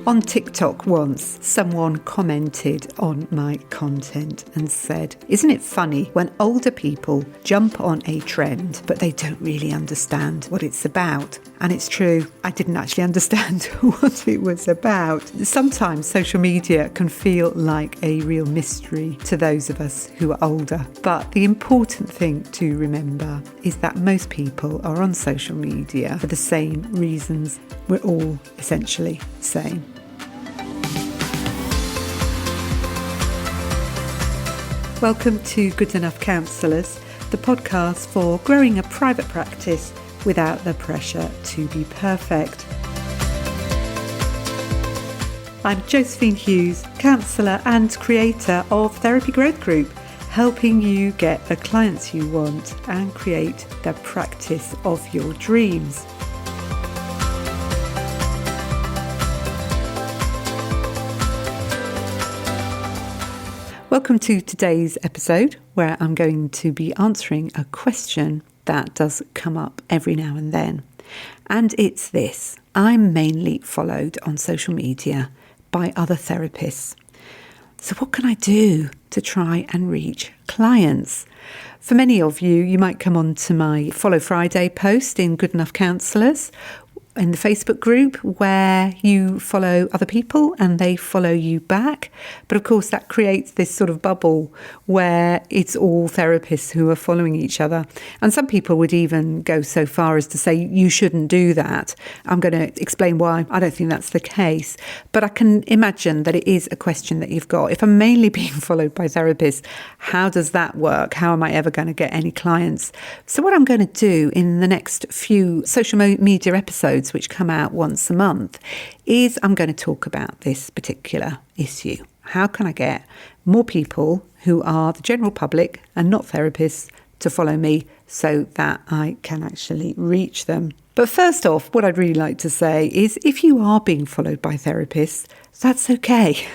On TikTok once, someone commented on my content and said, "Isn't it funny when older people jump on a trend, but they don't really understand what it's about?" And it's true, I didn't actually understand what it was about. Sometimes social media can feel like a real mystery to those of us who are older. But the important thing to remember is that most people are on social media for the same reasons. We're all essentially the same. Welcome to Good Enough Counsellors, the podcast for growing a private practice without the pressure to be perfect. I'm Josephine Hughes, counsellor and creator of Therapy Growth Group, helping you get the clients you want and create the practice of your dreams. Welcome to today's episode, where I'm going to be answering a question that does come up every now and then. And it's this: I'm mainly followed on social media by other therapists. So what can I do to try and reach clients? For many of you, you might come on to my Follow Friday post in Good Enough Counsellors, in the Facebook group, where you follow other people and they follow you back. But of course that creates this sort of bubble where it's all therapists who are following each other. And some people would even go so far as to say you shouldn't do that. I'm going to explain why I don't think that's the case. But I can imagine that it is a question that you've got. If I'm mainly being followed by therapists, how does that work? How am I ever going to get any clients? So what I'm going to do in the next few social media episodes, which come out once a month, is I'm going to talk about this particular issue. How can I get more people who are the general public and not therapists to follow me so that I can actually reach them? But first off, what I'd really like to say is if you are being followed by therapists, that's okay.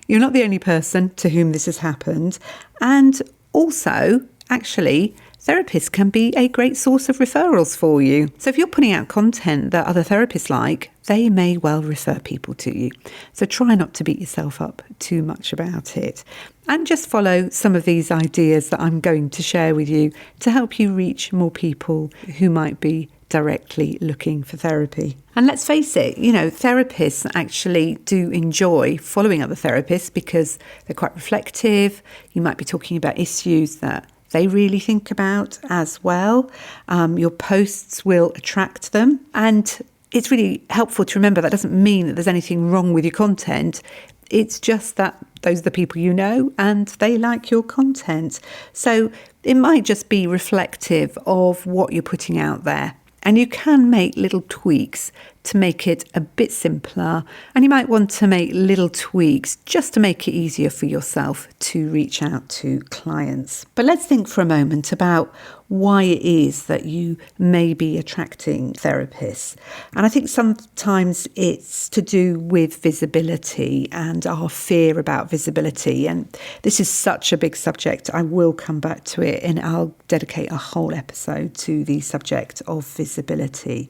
You're not the only person to whom this has happened. And also, actually, therapists can be a great source of referrals for you. So if you're putting out content that other therapists like, they may well refer people to you. So try not to beat yourself up too much about it. And just follow some of these ideas that I'm going to share with you to help you reach more people who might be directly looking for therapy. And let's face it, therapists actually do enjoy following other therapists because they're quite reflective. You might be talking about issues that they really think about as well. Your posts will attract them. And it's really helpful to remember that doesn't mean that there's anything wrong with your content. It's just that those are the people you know and they like your content. So it might just be reflective of what you're putting out there. And you can make little tweaks to make it a bit simpler. And you might want to make little tweaks just to make it easier for yourself to reach out to clients. But let's think for a moment about why it is that you may be attracting therapists. And I think sometimes it's to do with visibility and our fear about visibility. And this is such a big subject. I will come back to it and I'll dedicate a whole episode to the subject of visibility.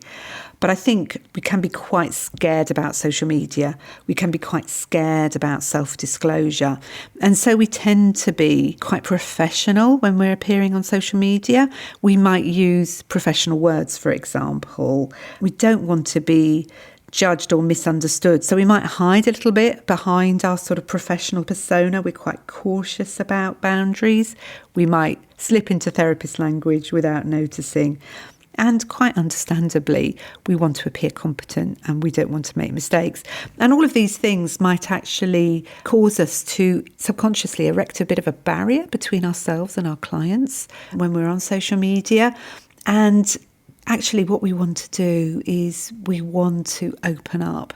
But I think we can be quite scared about social media. We can be quite scared about self-disclosure. And so we tend to be quite professional when we're appearing on social media. We might use professional words, for example. We don't want to be judged or misunderstood. So we might hide a little bit behind our sort of professional persona. We're quite cautious about boundaries. We might slip into therapist language without noticing. And quite understandably, we want to appear competent and we don't want to make mistakes. And all of these things might actually cause us to subconsciously erect a bit of a barrier between ourselves and our clients when we're on social media. And actually what we want to do is we want to open up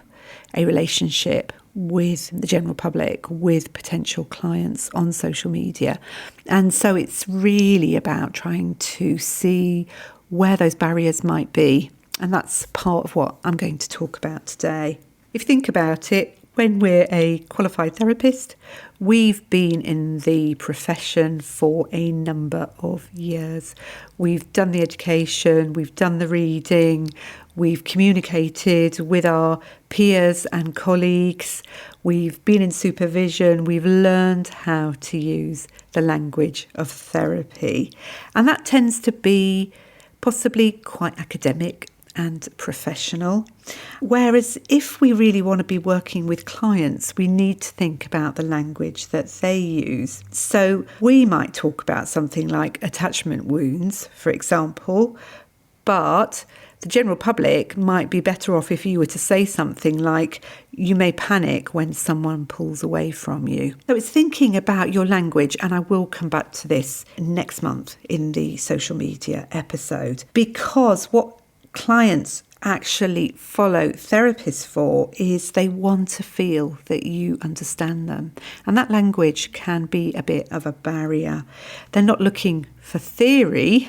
a relationship with the general public, with potential clients on social media. And so it's really about trying to see where those barriers might be. And that's part of what I'm going to talk about today. If you think about it, when we're a qualified therapist, we've been in the profession for a number of years. We've done the education, we've done the reading, we've communicated with our peers and colleagues, we've been in supervision, we've learned how to use the language of therapy. And that tends to be possibly quite academic and professional. Whereas if we really want to be working with clients, we need to think about the language that they use. So we might talk about something like attachment wounds, for example, but the general public might be better off if you were to say something like, you may panic when someone pulls away from you. So it's thinking about your language, and I will come back to this next month in the social media episode, because what clients actually follow therapists for is they want to feel that you understand them. And that language can be a bit of a barrier. They're not looking for theory.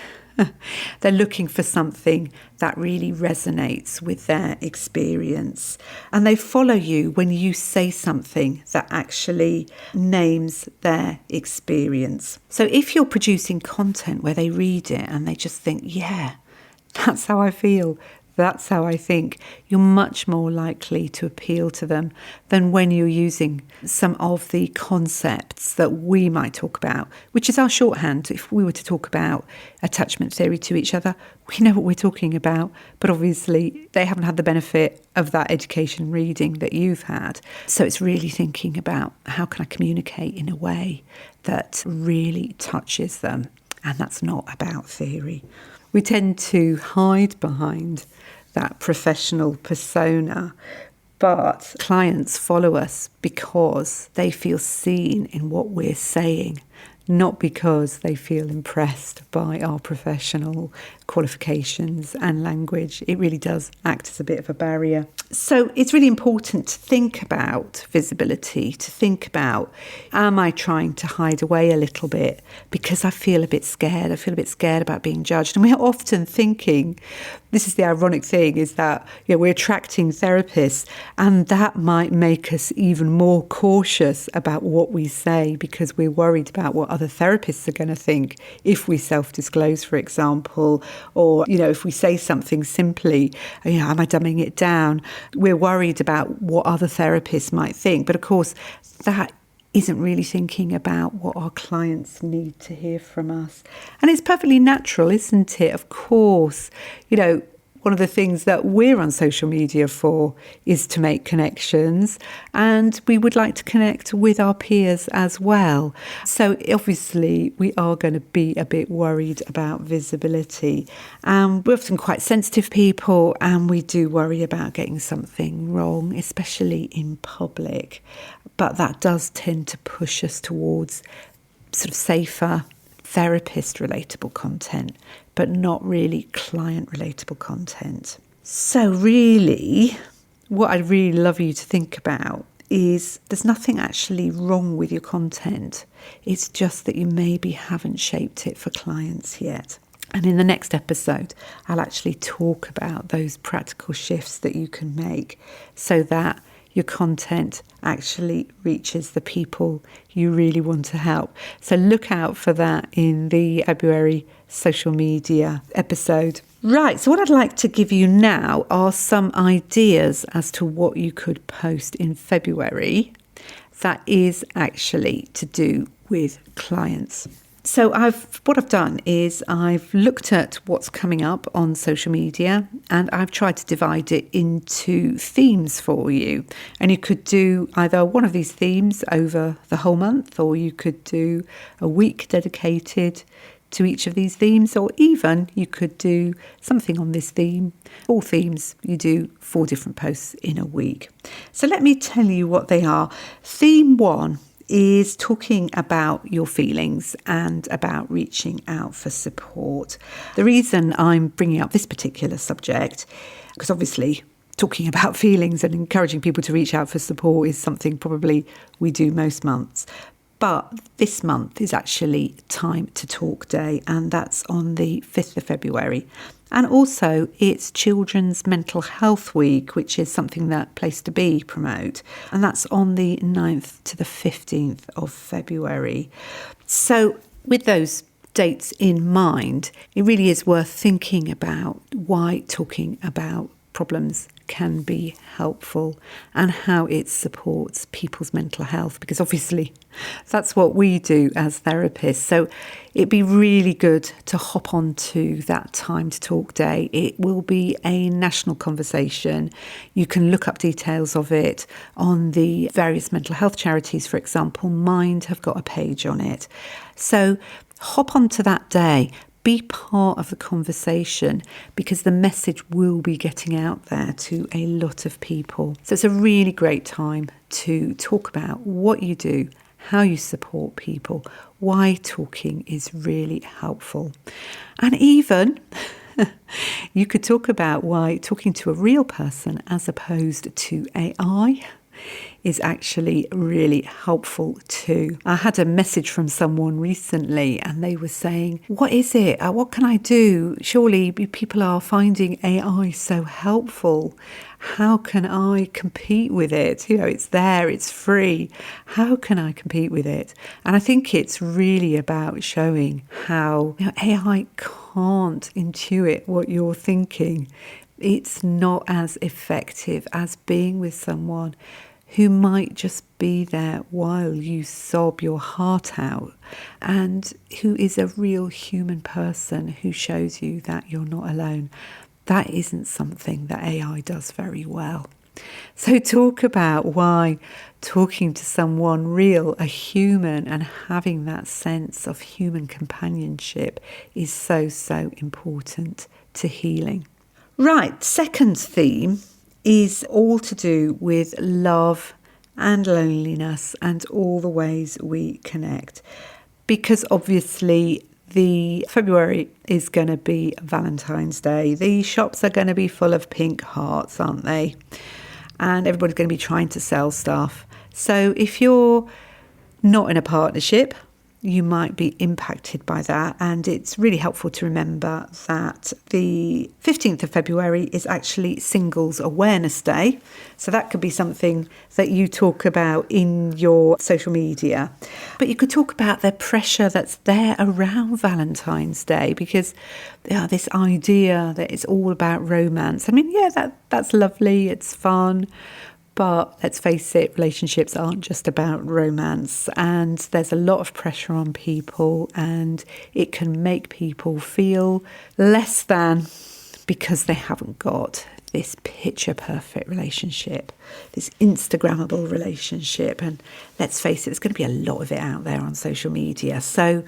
They're looking for something that really resonates with their experience. And they follow you when you say something that actually names their experience. So if you're producing content where they read it and they just think, yeah, that's how I feel, that's how I think, you're much more likely to appeal to them than when you're using some of the concepts that we might talk about, which is our shorthand. If we were to talk about attachment theory to each other, we know what we're talking about, but obviously they haven't had the benefit of that education reading that you've had. So it's really thinking about, how can I communicate in a way that really touches them? And that's not about theory. We tend to hide behind that professional persona, but clients follow us because they feel seen in what we're saying, not because they feel impressed by our professional qualifications and language. It really does act as a bit of a barrier. So it's really important to think about visibility, to think about, am I trying to hide away a little bit because I feel a bit scared? I feel a bit scared about being judged. And we're often thinking, this is the ironic thing, is that we're attracting therapists, and that might make us even more cautious about what we say because we're worried about what other therapists are going to think if we self-disclose, for example, or, if we say something simply, am I dumbing it down? We're worried about what other therapists might think. But of course, that isn't really thinking about what our clients need to hear from us. And it's perfectly natural, isn't it? Of course, one of the things that we're on social media for is to make connections, and we would like to connect with our peers as well. So obviously we are going to be a bit worried about visibility. We're often quite sensitive people, and we do worry about getting something wrong, especially in public. But that does tend to push us towards sort of safer, therapist relatable content, but not really client relatable content. So really, what I'd really love you to think about is there's nothing actually wrong with your content. It's just that you maybe haven't shaped it for clients yet. And in the next episode, I'll actually talk about those practical shifts that you can make so that your content actually reaches the people you really want to help. So look out for that in the February social media episode. Right, so what I'd like to give you now are some ideas as to what you could post in February that is actually to do with clients. So what I've done is I've looked at what's coming up on social media, and I've tried to divide it into themes for you. And you could do either one of these themes over the whole month, or you could do a week dedicated to each of these themes, or even you could do something on this theme. All themes, you do 4 different posts in a week. So let me tell you what they are. Theme 1 is talking about your feelings and about reaching out for support. The reason I'm bringing up this particular subject, because obviously talking about feelings and encouraging people to reach out for support is something probably we do most months. But this month is actually Time to Talk Day, and that's on the 5th of February. And also it's Children's Mental Health Week, which is something that Place to Be promote. And that's on the 9th to the 15th of February. So with those dates in mind, it really is worth thinking about why talking about problems can be helpful and how it supports people's mental health, because obviously that's what we do as therapists. So it'd be really good to hop onto that Time to Talk Day. It will be a national conversation. You can look up details of it on the various mental health charities. For example, Mind have got a page on it. So hop onto that day. Be part of the conversation, because the message will be getting out there to a lot of people. So it's a really great time to talk about what you do, how you support people, why talking is really helpful. And even you could talk about why talking to a real person as opposed to AI is actually really helpful too. I had a message from someone recently and they were saying, what is it? What can I do? Surely people are finding AI so helpful. How can I compete with it? It's there, it's free. How can I compete with it? And I think it's really about showing how AI can't intuit what you're thinking. It's not as effective as being with someone who might just be there while you sob your heart out, and who is a real human person who shows you that you're not alone. That isn't something that AI does very well. So talk about why talking to someone real, a human, and having that sense of human companionship is so, so important to healing. Right, second theme is all to do with love and loneliness and all the ways we connect. Because obviously the February is going to be Valentine's Day. The shops are going to be full of pink hearts, aren't they? And everybody's going to be trying to sell stuff. So if you're not in a partnership, you might be impacted by that. And it's really helpful to remember that the 15th of February is actually Singles Awareness Day. So that could be something that you talk about in your social media. But you could talk about the pressure that's there around Valentine's Day, because this idea that it's all about romance. I mean, that's lovely, it's fun. But let's face it, relationships aren't just about romance, and there's a lot of pressure on people, and it can make people feel less than because they haven't got this picture perfect relationship, this Instagrammable relationship. And let's face it, there's going to be a lot of it out there on social media. So,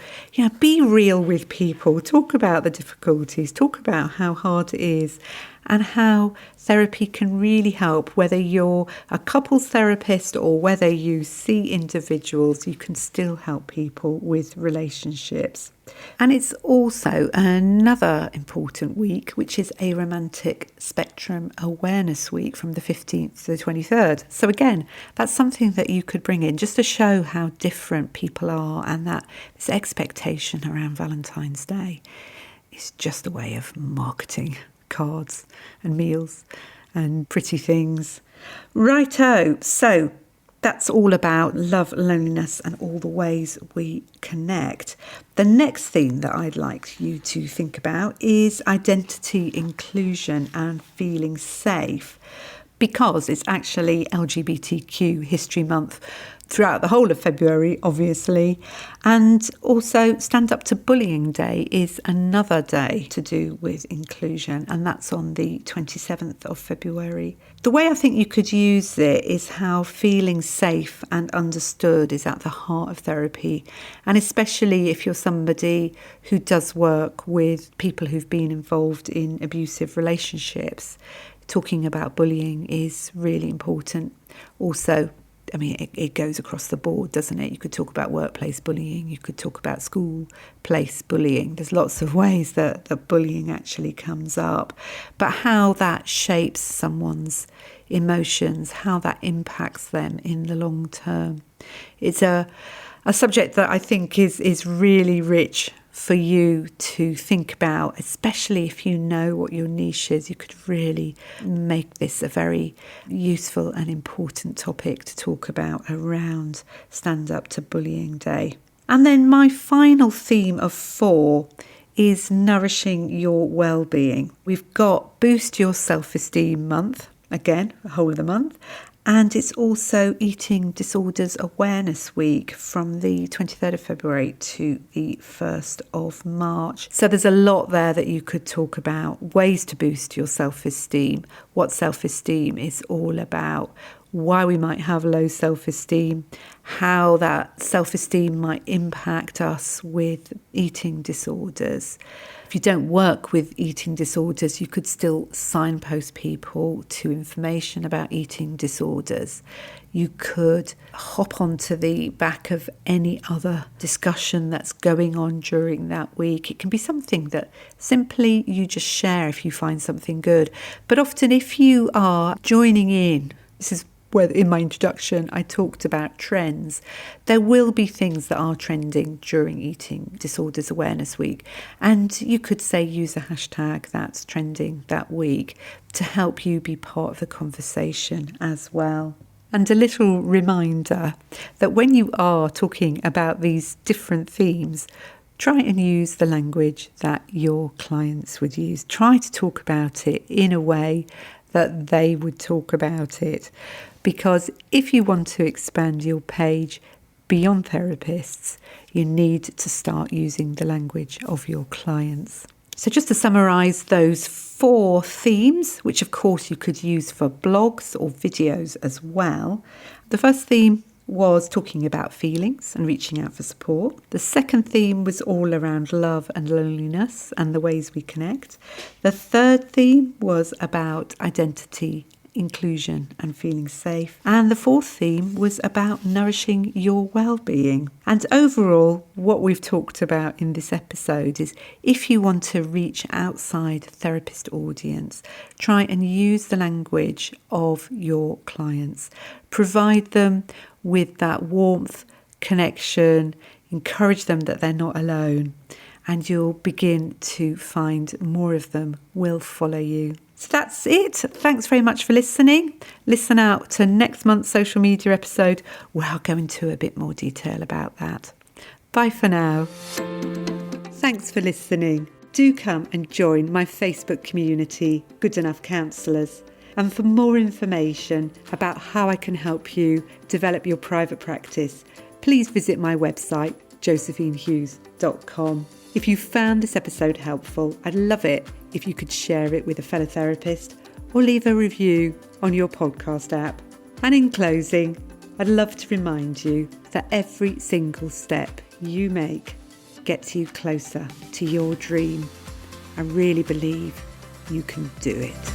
be real with people, talk about the difficulties, talk about how hard it is, and how therapy can really help. Whether you're a couples therapist or whether you see individuals, you can still help people with relationships. And it's also another important week, which is Aromantic Spectrum Awareness Week from the 15th to the 23rd. So again, that's something that you could bring in just to show how different people are, and that this expectation around Valentine's Day is just a way of marketing cards and meals and pretty things. Righto, so that's all about love, loneliness, and all the ways we connect. The next thing that I'd like you to think about is identity, inclusion, and feeling safe, because it's actually LGBTQ History Month throughout the whole of February, obviously. And also Stand Up to Bullying Day is another day to do with inclusion, and that's on the 27th of February. The way I think you could use it is how feeling safe and understood is at the heart of therapy, and especially if you're somebody who does work with people who've been involved in abusive relationships. Talking about bullying is really important. Also, I mean, it goes across the board, doesn't it? You could talk about workplace bullying, you could talk about school place bullying. There's lots of ways that bullying actually comes up. But how that shapes someone's emotions, how that impacts them in the long term. It's a subject that I think is really rich for you to think about, especially if you know what your niche is. You could really make this a very useful and important topic to talk about around Stand Up to Bullying Day. And then my final theme of 4 is nourishing your wellbeing. We've got Boost Your Self-Esteem month, again, the whole of the month. And it's also Eating Disorders Awareness Week from the 23rd of February to the 1st of March. So there's a lot there that you could talk about, ways to boost your self-esteem, what self-esteem is all about, why we might have low self-esteem, how that self-esteem might impact us with eating disorders. If you don't work with eating disorders, you could still signpost people to information about eating disorders. You could hop onto the back of any other discussion that's going on during that week. It can be something that simply you just share if you find something good. But often if you are joining in, this is where in my introduction I talked about trends. There will be things that are trending during Eating Disorders Awareness Week, and you could say use a hashtag that's trending that week to help you be part of the conversation as well. And a little reminder that when you are talking about these different themes, try and use the language that your clients would use. Try to talk about it in a way that they would talk about it. Because if you want to expand your page beyond therapists, you need to start using the language of your clients. So just to summarise those 4 themes, which of course you could use for blogs or videos as well. The first theme was talking about feelings and reaching out for support. The second theme was all around love and loneliness and the ways we connect. The third theme was about identity, inclusion and feeling safe. And the fourth theme was about nourishing your well-being. And overall, what we've talked about in this episode is if you want to reach outside therapist audience, try and use the language of your clients. Provide them with that warmth, connection, encourage them that they're not alone, and you'll begin to find more of them will follow you. So that's it. Thanks very much for listening. Listen out to next month's social media episode where I'll go into a bit more detail about that. Bye for now. Thanks for listening. Do come and join my Facebook community, Good Enough Counsellors. And for more information about how I can help you develop your private practice, please visit my website, josephinehughes.com. If you found this episode helpful, I'd love it if you could share it with a fellow therapist or leave a review on your podcast app. And in closing, I'd love to remind you that every single step you make gets you closer to your dream. I really believe you can do it.